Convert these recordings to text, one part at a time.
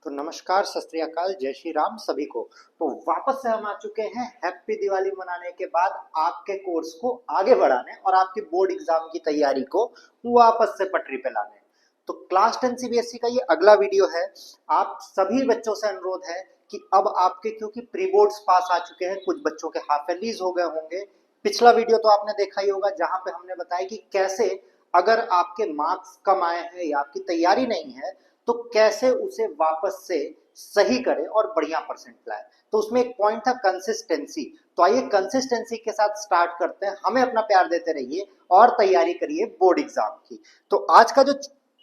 तो नमस्कार, सत श्री अकाल, जय श्री राम सभी को। तो वापस से हम आ चुके हैं हैप्पी दिवाली मनाने के बाद आपके कोर्स को आगे बढ़ाने और आपकी बोर्ड एग्जाम की तैयारी को वापस से पटरी पे लाने। तो क्लास 10 सीबीएसई का ये अगला वीडियो है। आप सभी बच्चों से अनुरोध है कि अब आपके क्योंकि प्री बोर्ड्स पास आ चुके हैं, कुछ बच्चों के हाफ एयरलीज हो गए होंगे। पिछला वीडियो तो आपने देखा ही होगा जहां पे हमने बताया कि कैसे अगर आपके मार्क्स कम आए हैं या आपकी तैयारी नहीं है तो कैसे उसे वापस से सही करें और बढ़िया परसेंट लाए। तो उसमें एक पॉइंट था कंसिस्टेंसी। तो आइए कंसिस्टेंसी के साथ स्टार्ट करते हैं। हमें अपना प्यार देते रहिए और तैयारी करिए बोर्ड एग्जाम की। तो आज का जो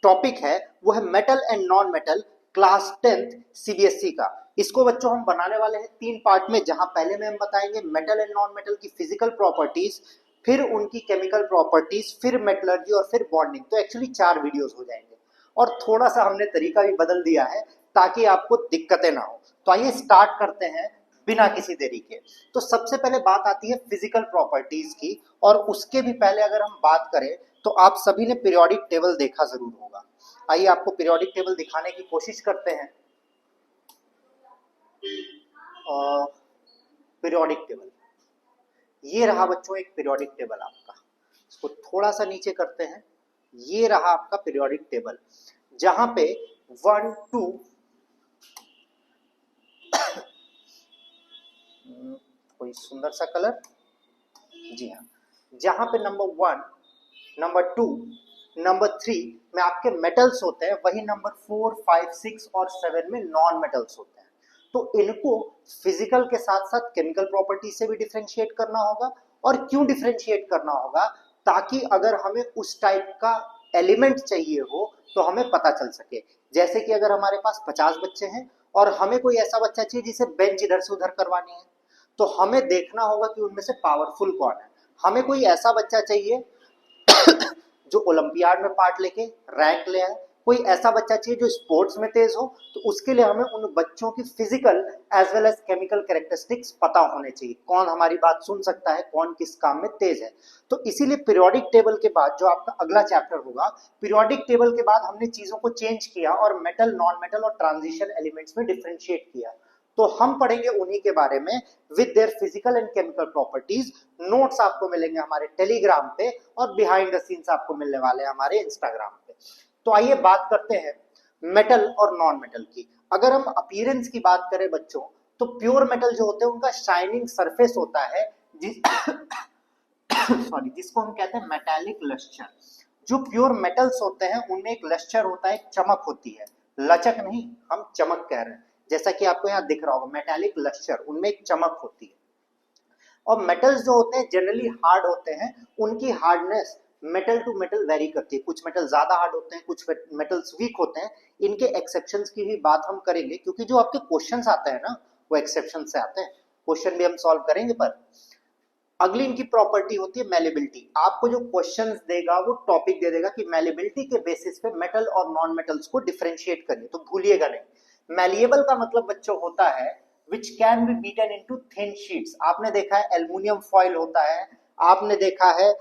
टॉपिक है वो है metal and non metal class 10 CBSE का। इसको बच्चों हम बनाने वाले हैं 3 पार्ट में, जहां पहले में हम बताएंगे मेटल एंड नॉन मेटल की फिजिकल प्रॉपर्टीज, फिर उनकी केमिकल प्रॉपर्टीज, फिर मेटलर्जी और फिर बॉन्डिंग। तो एक्चुअली 4 वीडियोस हो जाएंगे और थोड़ा सा हमने तरीका भी बदल दिया है ताकि आपको दिक्कतें ना हो। तो आइए स्टार्ट करते हैं बिना किसी देरी के। तो सबसे पहले बात आती है फिजिकल प्रॉपर्टीज की, और उसके भी पहले अगर हम बात करें तो आप सभी ने पीरियोडिक टेबल देखा जरूर होगा। आइए आपको पीरियोडिक टेबल दिखाने की कोशिश करते हैं। पीरियोडिक टेबल ये रहा बच्चों, एक पीरियोडिक टेबल आपका। इसको थोड़ा सा नीचे करते हैं। ये रहा आपका पीरियोडिक टेबल जहां पे 1 2 कोई सुंदर सा कलर, जी हाँ, जहां पे नंबर 1, नंबर 2, नंबर 3 में आपके मेटल्स होते हैं, वही नंबर 4 5 6 और 7 में नॉन मेटल्स होते हैं। तो इनको फिजिकल के साथ साथ केमिकल प्रॉपर्टी से भी डिफरेंशिएट करना होगा। और क्यों डिफरेंशिएट करना होगा? ताकि अगर हमें उस टाइप का एलिमेंट चाहिए हो तो हमें पता चल सके। जैसे कि अगर हमारे पास 50 बच्चे हैं और हमें कोई ऐसा बच्चा चाहिए जिसे बेंच इधर से उधर करवानी है, तो हमें देखना होगा कि उनमें से पावरफुल कौन है। हमें कोई ऐसा बच्चा चाहिए जो ओलंपियाड में पार्ट लेके रैंक ले आए, कोई ऐसा बच्चा चाहिए जो स्पोर्ट्स में तेज हो। तो उसके लिए हमें उन बच्चों की physical as well as chemical characteristics पता होने चाहिए, कौन हमारी बात सुन सकता है, कौन किस काम में तेज है। तो इसीलिए पीरियोडिक टेबल के बाद जो आपका अगला चैप्टर होगा, पीरियोडिक टेबल के बाद हमने चीजों को चेंज किया और मेटल, नॉन मेटल और ट्रांजिशन एलिमेंट्स में डिफरेंशिएट किया। तो हम पढ़ेंगे उन्हीं के बारे में with their physical and chemical properties. Notes आपको मिलेंगे हमारे टेलीग्राम पे और बिहाइंड द सीन्स आपको मिलने वाले हैं हमारे इंस्टाग्राम पे। तो आइए बात करते हैं मेटल और नॉन मेटल की। अगर हम अपीयरेंस की बात करें बच्चों, तो प्योर मेटल जो होते हैं उनका शाइनिंग सरफेस होता है जिसको हम कहते हैं मेटालिक लस्टर। जो प्योर मेटल्स होते हैं उनमें एक लस्टर होता है, एक चमक होती है, लचक नहीं, हम चमक कह रहे हैं। जैसा कि आपको यहाँ दिख रहा होगा मेटालिक लस्टर, उनमें एक चमक होती है। और मेटल्स जो होते हैं जनरली हार्ड होते हैं, उनकी hardness metal to metal vary करती है। कुछ मेटल ज्यादा हार्ड होते हैं, कुछ मेटल्स वीक होते हैं। इनके एक्सेप्शंस की भी बात हम करेंगे, क्योंकि जो आपके क्वेश्चंस आते हैं ना वो एक्सेप्शन से आते हैं। क्वेश्चन भी हम सॉल्व करेंगे। पर अगली इनकी प्रॉपर्टी होती है मैलिबिलिटी। आपको जो क्वेश्चंस देगा वो टॉपिक दे देगा कि मैलिबिलिटी के बेसिस पे मेटल और नॉन मेटल्स को डिफरेंशिएट करिए, तो भूलिएगा नहीं। मैलिएबल का मतलब बच्चों होता है which can be beaten into thin sheets। आपने देखा है एल्युमिनियम फॉइल होता है, आपने देखा है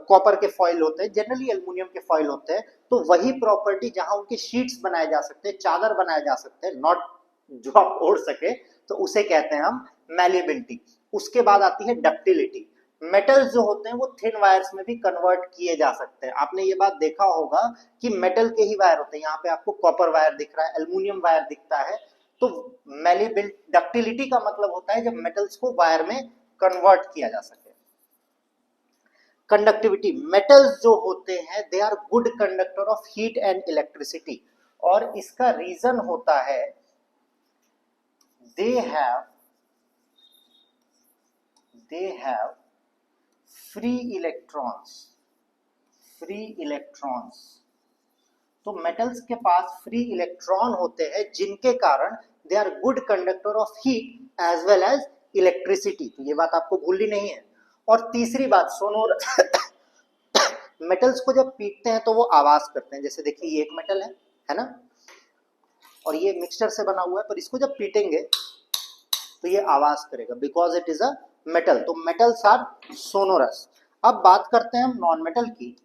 कॉपर के फॉइल होते हैं, जनरली एल्युमिनियम के फॉइल होते हैं। तो वही प्रॉपर्टी जहां उनके शीट्स बनाए जा सकते हैं, चादर बनाए जा सकते हैं, नॉट जो आप ओढ़ सके, तो उसे कहते हैं हम मैलिएबिलिटी। उसके बाद आती है डक्टिलिटी। मेटल्स जो होते हैं वो थिन वायर्स में भी कन्वर्ट किए जा सकते हैं। आपने ये बात देखा होगा कि मेटल के ही वायर होते हैं, यहाँ पे आपको कॉपर वायर दिख रहा है, एल्युमिनियम वायर दिखता है। तो डक्टिलिटी का मतलब होता है जब मेटल्स को वायर में कन्वर्ट किया जा सके। कंडक्टिविटी, मेटल्स जो होते हैं they are good conductor of heat and electricity, और इसका रीजन होता है दे हैव फ्री इलेक्ट्रॉन्स। तो मेटल्स के पास फ्री इलेक्ट्रॉन होते हैं, जिनके कारण they are good conductor of heat as well as electricity. तो ये बात आपको भूलनी नहीं है। और तीसरी बात, सोनोर मेटल्स को जब पीटते हैं तो वो आवाज करते हैं। जैसे देखिए ये एक मेटल है ना, और ये मिक्सचर से बना हुआ है, पर इसको जब पीटेंगे तो ये आवाज करेगा because it is a metal. तो मेटल्स आर सोनोरस। अब बात करते हैं हम नॉन मेटल की।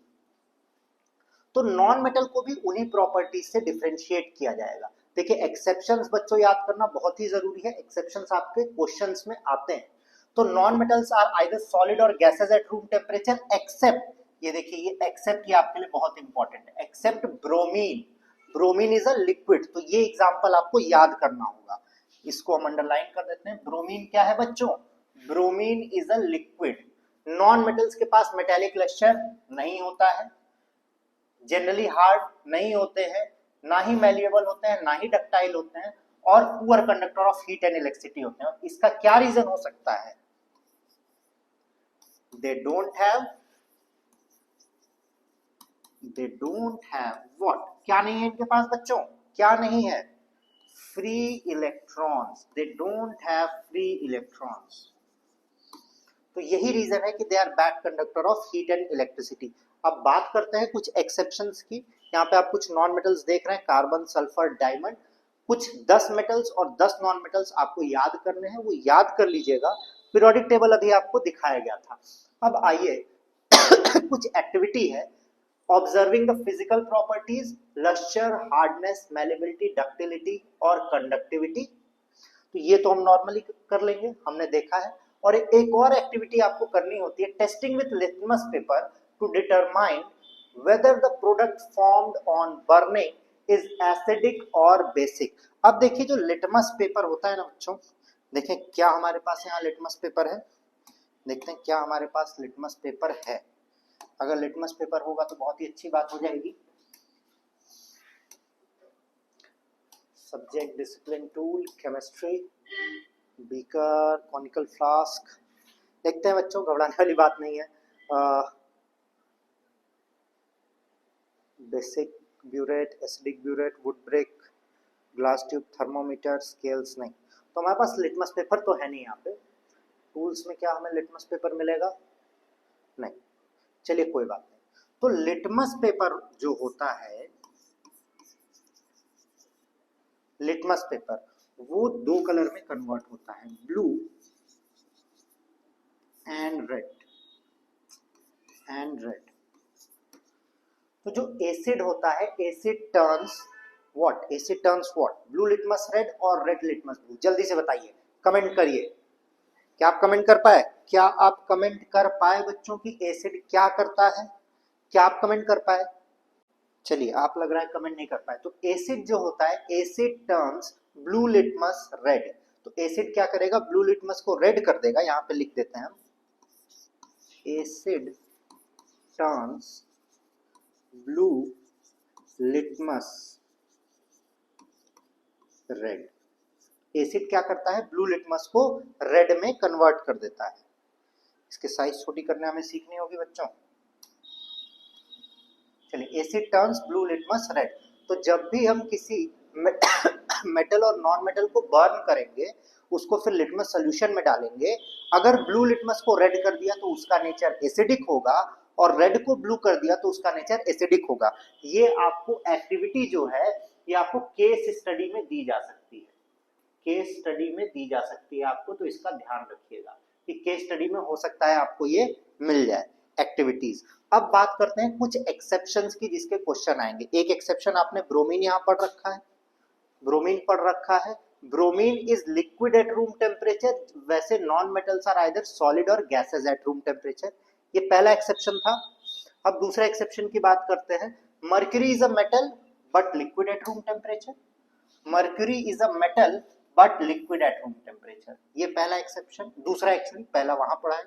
तो नॉन मेटल को भी उन्हीं प्रॉपर्टीज से डिफरेंशिएट किया जाएगा। देखिए एक्सेप्शंस बच्चों याद करना बहुत ही जरूरी है, एक्सेप्शंस आपके क्वेश्चंस में आते हैं। तो non metals are either solid or gases at room temperature except, ये देखिए ये एक्सेप्ट ये आपके लिए बहुत इंपॉर्टेंट है, except bromine. Bromine is a liquid, तो ये एग्जांपल आपको याद करना होगा, इसको हम अंडरलाइन कर देते हैं। ब्रोमीन क्या है बच्चों? Bromine is a liquid. Non metals के पास मेटेलिक लक्ष्य नहीं होता है, जनरली हार्ड नहीं होते हैं, ना ही मैल्यूएबल होते हैं, ना ही डक्टाइल होते हैं, और poor conductor of heat and electricity होते हैं। इसका क्या रीजन हो सकता है? they don't have what, क्या नहीं है इनके पास बच्चों? क्या नहीं है? Free electrons. they don't have free electrons। तो यही रीजन है कि they are bad conductor of heat and electricity. अब बात करते हैं कुछ एक्सेप्शंस की। यहाँ पे आप कुछ नॉन मेटल्स देख रहे हैं, कार्बन, सल्फर, डायमंड। कुछ 10 मेटल्स और 10 नॉन मेटल्स आपको याद करने हैं, वो याद कर लीजिएगा। पीरियोडिक टेबल अभी आपको दिखाया गया था। अब आइए कुछ एक्टिविटी है, observing the physical properties, lustre, hardness, malleability, ductility और कंडक्टिविटी। तो ये तो हम नॉर्मली कर लेंगे, हमने देखा है। और एक और एक्टिविटी आपको करनी होती है, testing with litmus paper two determine whether the product formed on burning is acidic और बेसिक। अब देखिए जो लिटमस पेपर होता है ना बच्चों, देखें क्या हमारे पास यहाँ लिटमस पेपर है, देखते हैं क्या हमारे पास लिटमस पेपर है। अगर लिटमस पेपर होगा तो बहुत ही अच्छी बात हो जाएगी। Subject, discipline, tool, chemistry, beaker, conical flask. देखते हैं बच्चों, घबराने वाली बात नहीं है। Basic burette, acidic burette, wood break, glass tube, thermometer, scales नहीं। तो हमारे पास लिटमस पेपर तो है नहीं यहाँ पे। टूल्स में क्या हमें लिटमस पेपर मिलेगा? नहीं, चलिए कोई बात नहीं। तो लिटमस पेपर जो होता है, लिटमस पेपर वो दो कलर में कन्वर्ट होता है, ब्लू एंड रेड। तो जो एसिड होता है, asset turns what? Asset turns what? Blue litmus red और रेड लिटमस ब्लू। जल्दी से बताइए, कमेंट करिए। क्या आप कमेंट कर पाए? क्या आप कमेंट कर पाए बच्चों की एसिड क्या करता है? क्या आप कमेंट कर पाए? चलिए, आप लग रहा है कमेंट नहीं कर पाए। तो एसिड जो होता है, asset turns blue litmus red. तो एसिड क्या करेगा? ब्लू लिटमस को रेड कर देगा। यहां पे लिख देते हैं हम, asset turns blue litmus red. Acid क्या करता है? ब्लू लिटमस को रेड में कन्वर्ट कर देता है। इसके साइज छोटी करने हमें सीखनी होगी बच्चों। चलिए, asset turns blue litmus red. तो जब भी हम किसी मेटल और नॉन मेटल को बर्न करेंगे, उसको फिर लिटमस सॉल्यूशन में डालेंगे, अगर ब्लू लिटमस को रेड कर दिया तो उसका नेचर एसिडिक होगा, और रेड को ब्लू कर दिया तो उसका नेचर एसिडिक होगा। ये आपको एक्टिविटी जो है, ये आपको केस स्टडी में दी जा सकती है, केस स्टडी में दी जा सकती है आपको। तो इसका ध्यान रखिएगा कि केस स्टडी में हो सकता है आपको ये मिल जाए एक्टिविटीज। अब बात करते हैं कुछ एक्सेप्शंस की जिसके क्वेश्चन आएंगे। एक एक्सेप्शन आपने ब्रोमीन यहाँ पढ़ रखा है, ब्रोमीन पढ़ रखा है। Bromine is liquid at room temperature. वैसे non metals are either solid or gases at room temperature. ये पहला एक्सेप्शन था। अब दूसरा एक्सेप्शन की बात करते हैं। Mercury is a metal but liquid at room temperature. Mercury is a metal but liquid at room temperature. ये पहला एक्सेप्शन। दूसरा एक्चुअली पहला वहां पढ़ा है।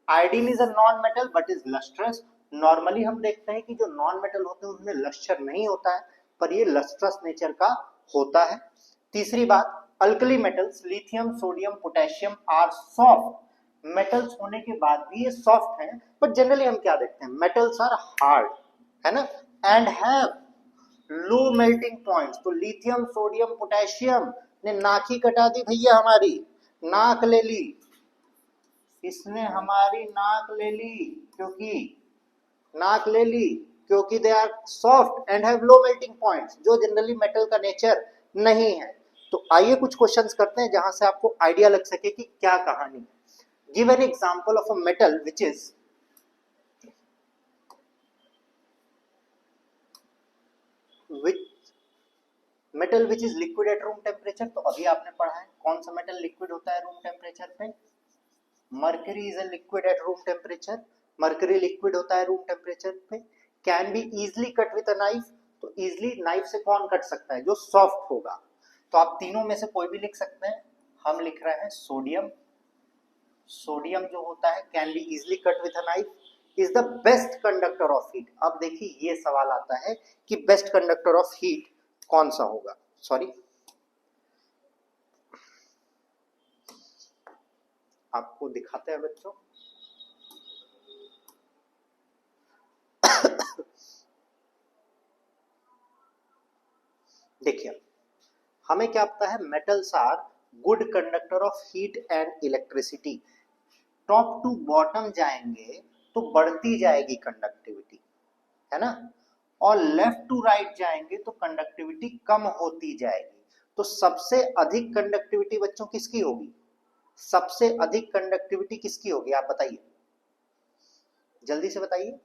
Iodine is a non metal but is lustrous. Normally हम देखते हैं कि जो नॉन मेटल होते हैं उनमें लस्टर नहीं होता है, पर ये लस्ट्रस नेचर का होता है। तीसरी बात, alkali metals lithium, sodium, potassium are soft. Metals होने के बाद भी ये सॉफ्ट हैं, बट जनरली हम क्या देखते हैं, मेटल्स आर हार्ड, है ना, and have low melting points. तो लिथियम, सोडियम, पोटेशियम ने नाक ही कटा दी भैया, हमारी नाक ले ली, इसने हमारी नाक ले ली, क्योंकि नाक ले ली क्योंकि they are soft and have low melting points, जो जनरली मेटल का नेचर नहीं है। तो आइए कुछ क्वेश्चंस करते हैं जहां से आपको आइडिया लग सके कि क्या कहानी है। Give an example of a metal which is metal which is liquid at room temperature, तो अभी आपने पढ़ा है कौन सा मेटल लिक्विड होता है रूम टेम्परेचर पे, mercury is a liquid at room temperature, mercury liquid होता है रूम टेम्परेचर पे। Can be easily cut with a knife, तो इजिली नाइफ से कौन कट सकता है, जो सॉफ्ट होगा। तो आप तीनों में से कोई भी लिख सकते हैं, हम लिख रहे हैं सोडियम। सोडियम जो होता है can be easily cut with a knife, is the best conductor of heat. अब देखिए ये सवाल आता है कि बेस्ट कंडक्टर ऑफ हीट कौन सा होगा, सॉरी आपको दिखाते हैं बच्चों। देखिए हमें क्या पता है, metals are good conductor of heat and electricity. Top to bottom जाएंगे तो बढ़ती जाएगी कंडक्टिविटी, है ना, और लेफ्ट टू राइट जाएंगे तो कंडक्टिविटी कम होती जाएगी। तो सबसे अधिक कंडक्टिविटी बच्चों किसकी होगी, सबसे अधिक कंडक्टिविटी किसकी होगी, आप बताइए, जल्दी से बताइए,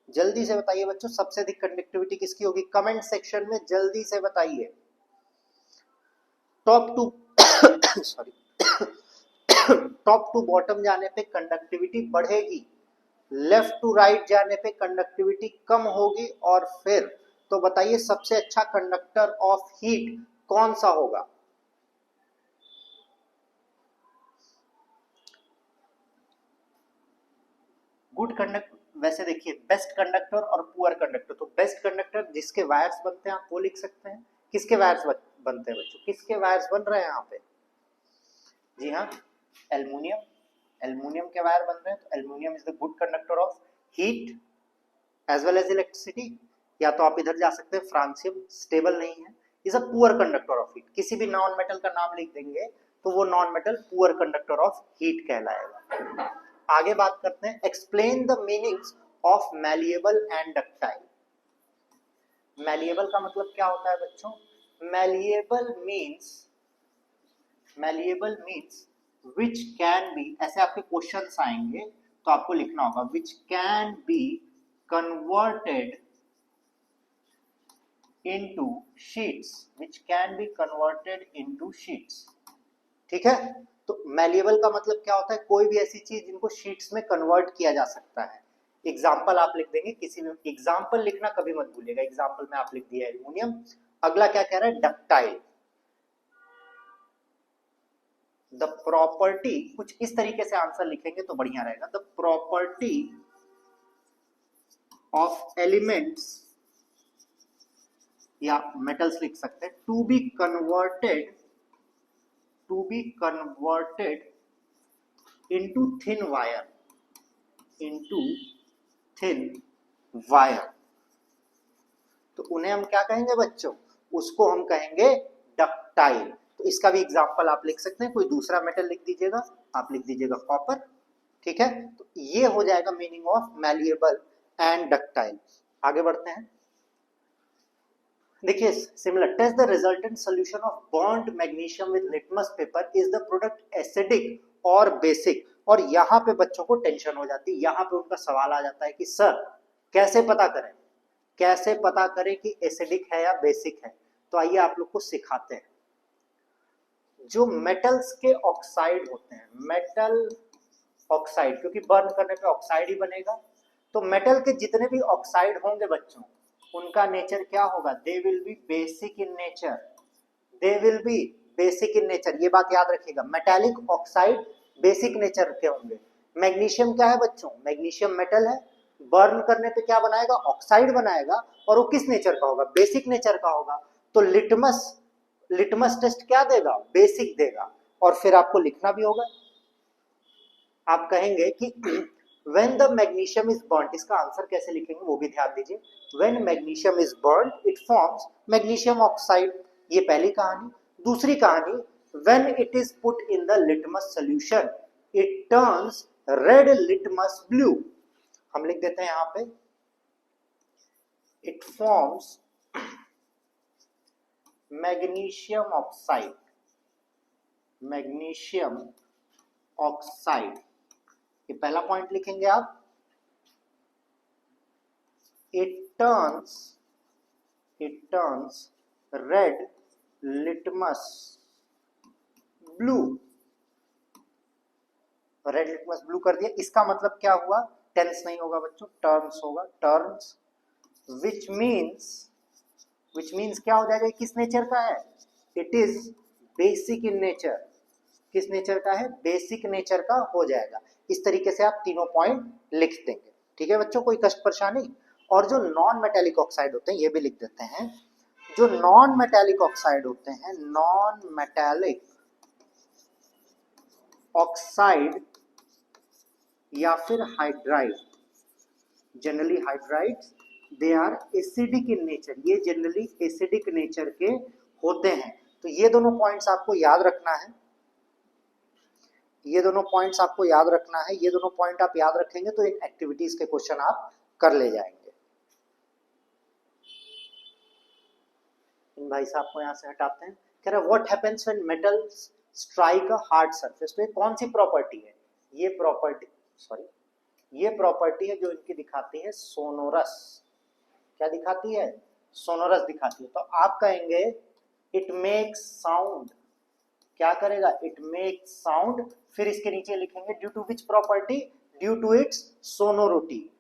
जल्दी से बताइए बच्चों, सबसे अधिक कंडक्टिविटी किसकी होगी, कमेंट सेक्शन में जल्दी से बताइए। Top to sorry top to bottom जाने पे कंडक्टिविटी बढ़ेगी, लेफ्ट टू राइट जाने पे कंडक्टिविटी कम होगी, और फिर तो बताइए सबसे अच्छा कंडक्टर ऑफ हीट कौन सा होगा। गुड कंडक्टर, वैसे देखिए बेस्ट कंडक्टर और पुअर कंडक्टर, तो बेस्ट कंडक्टर जिसके वायर्स बनते हैं आप वो लिख सकते हैं। किसके वायर्स बनते हैं बच्चों, किसके वायर्स बन रहे हैं यहाँ पे, जी हाँ एल्युमिनियम, एल्युमिनियम के वायर बन रहे हैं, तो aluminium is the good conductor of heat as well as electricity. या तो आप इधर जा सकते हैं फ्रांसियम, स्टेबल नहीं है, is a poor conductor of heat. किसी भी नॉन मेटल का नाम लिख देंगे तो वो non metal poor conductor of heat कहलाएगा। आगे बात करते हैं, explain the meanings of malleable and ductile. Malleable का मतलब क्या होता है बच्चों, malleable means which can be, ऐसे आपके क्वेश्चंस आएंगे तो आपको लिखना होगा which can be converted into sheets, which can be converted into sheets। ठीक है, तो मैलिएबल का मतलब क्या होता है, कोई भी ऐसी चीज जिनको शीट्स में कन्वर्ट किया जा सकता है। एग्जाम्पल आप लिख देंगे, किसी भी एग्जाम्पल लिखना कभी मत भूलिएगा, एग्जाम्पल में आप लिख दिया एल्युमिनियम। अगला क्या कह रहा है, डक्टाइल। द प्रॉपर्टी, कुछ इस तरीके से आंसर लिखेंगे तो बढ़िया रहेगा, द प्रॉपर्टी ऑफ एलिमेंट्स या मेटल्स लिख सकते हैं, to be converted into thin wire, तो उन्हें हम क्या कहेंगे बच्चों, उसको हम कहेंगे डक्टाइल। तो इसका भी एग्जांपल आप लिख सकते हैं, कोई दूसरा मेटल लिख दीजिएगा, आप लिख दीजिएगा कॉपर। ठीक है, तो ये हो जाएगा meaning of malleable and ductile. आगे बढ़ते हैं, देखिए similar, test the resultant solution of bond magnesium with litmus paper, is the product acidic और बेसिक। और यहाँ पे बच्चों को टेंशन हो जाती है, यहाँ पे उनका सवाल आ जाता है कि सर कैसे पता करें, कैसे पता करें कि एसिडिक है या बेसिक है। तो आइए आप लोग को सिखाते हैं। जो मेटल्स के ऑक्साइड होते हैं, मेटल ऑक्साइड, क्योंकि बर्न करने पे ऑक्साइड ही बनेगा, तो मेटल के जितने भी ऑक्साइड होंगे बच्चों, उनका नेचर क्या होगा, they will be basic in nature, they will be basic in nature. ये बात याद रखिएगा, मेटालिक ऑक्साइड बेसिक नेचर के होंगे। मैग्नीशियम क्या है बच्चों, मैग्नीशियम मेटल है, बर्न करने पे क्या बनाएगा, ऑक्साइड बनाएगा, और वो किस नेचर का होगा, बेसिक नेचर का होगा। तो लिटमस टेस्ट क्या देगा, बेसिक देगा। और फिर आपको लिखना भी होगा, आप कहेंगे कि when the magnesium is burnt, इसका आंसर कैसे लिखेंगे वो भी ध्यान दीजिए। when magnesium is burnt it forms magnesium oxide, ये पहली कहानी। दूसरी कहानी, when it is put in the litmus solution it turns red litmus blue, हम लिख देते हैं यहां पे, it forms magnesium oxide, ये पहला पॉइंट लिखेंगे आप। it turns red litmus blue, red litmus blue कर दिया। इसका मतलब क्या हुआ, टेंस नहीं होगा बच्चों, टर्न्स होगा, टर्न्स, विच मीन्स क्या हो जाएगा, किस नेचर का है, it is basic in nature, किस नेचर का है, बेसिक नेचर का हो जाएगा। इस तरीके से आप तीनों पॉइंट लिख देंगे। ठीक है बच्चों, कोई कष्ट परेशानी। और जो नॉन मेटेलिक ऑक्साइड होते हैं ये भी लिख देते हैं, जो नॉन मेटेलिक ऑक्साइड होते हैं, नॉन मेटेलिक ऑक्साइड या फिर hydride, generally hydride, they are acidic in nature, ये जनरली एसिडिक नेचर के होते हैं। तो ये दोनों पॉइंट्स आपको याद रखना है, ये दोनों पॉइंट्स आपको याद रखना है। ये दोनों पॉइंट आप याद रखेंगे तो इन एक्टिविटीज के क्वेश्चन आप कर ले जाएंगे। इन भाई साहब को यहां से हटाते हैं। कह रहा है what happens when metals strike a hard surface. तो ये कौन सी प्रॉपर्टी है, ये प्रॉपर्टी, सॉरी, ये प्रॉपर्टी है जो इनकी दिखाती है सोनोरस। क्या दिखाती है, सोनोरस दिखाती है। तो आप कहेंगे इट मेक्स साउंड, क्या करेगा, इट मेक्स साउंड, फिर इसके नीचे लिखेंगे due to which property, due to its sonority.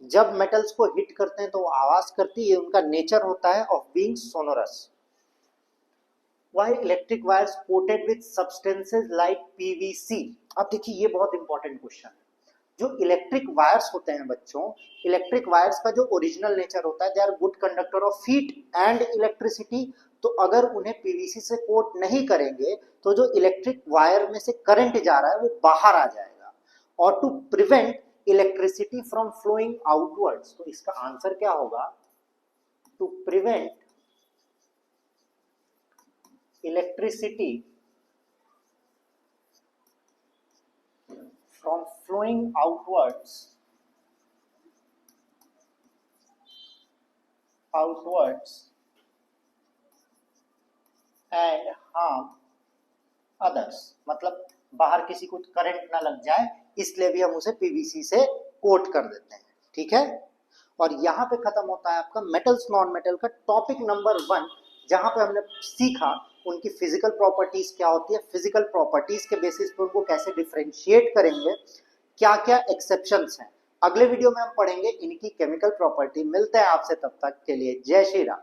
जब मेटल्स को हिट करते हैं तो वो आवाज करती है, उनका नेचर होता है of being sonorous. Why electric wires coated with substances like PVC? अब देखिए ये बहुत इंपॉर्टेंट क्वेश्चन है। जो इलेक्ट्रिक वायर्स होते हैं बच्चों, इलेक्ट्रिक वायर्स का जो ओरिजिनल नेचर होता है, they are good conductor of heat and electricity. तो अगर उन्हें पीवीसी से कोट नहीं करेंगे तो जो इलेक्ट्रिक वायर में से करंट जा रहा है वो बाहर आ जाएगा। और to prevent electricity from flowing outwards, तो इसका आंसर क्या होगा, to prevent electricity from flowing outwards and harm others, मतलब बाहर किसी को करंट ना लग जाए, इसलिए भी हम उसे पीवीसी से कोट कर देते हैं। ठीक है, और यहां पे खत्म होता है आपका मेटल्स नॉन मेटल का टॉपिक नंबर 1, जहां पे हमने सीखा उनकी फिजिकल प्रॉपर्टीज क्या होती है, फिजिकल प्रॉपर्टीज के बेसिस पे उनको कैसे डिफरेंशिएट करेंगे, क्या क्या एक्सेप्शंस हैं। अगले वीडियो में हम पढ़ेंगे इनकी केमिकल प्रॉपर्टी। मिलते हैं आपसे, तब तक के लिए जय श्री राम।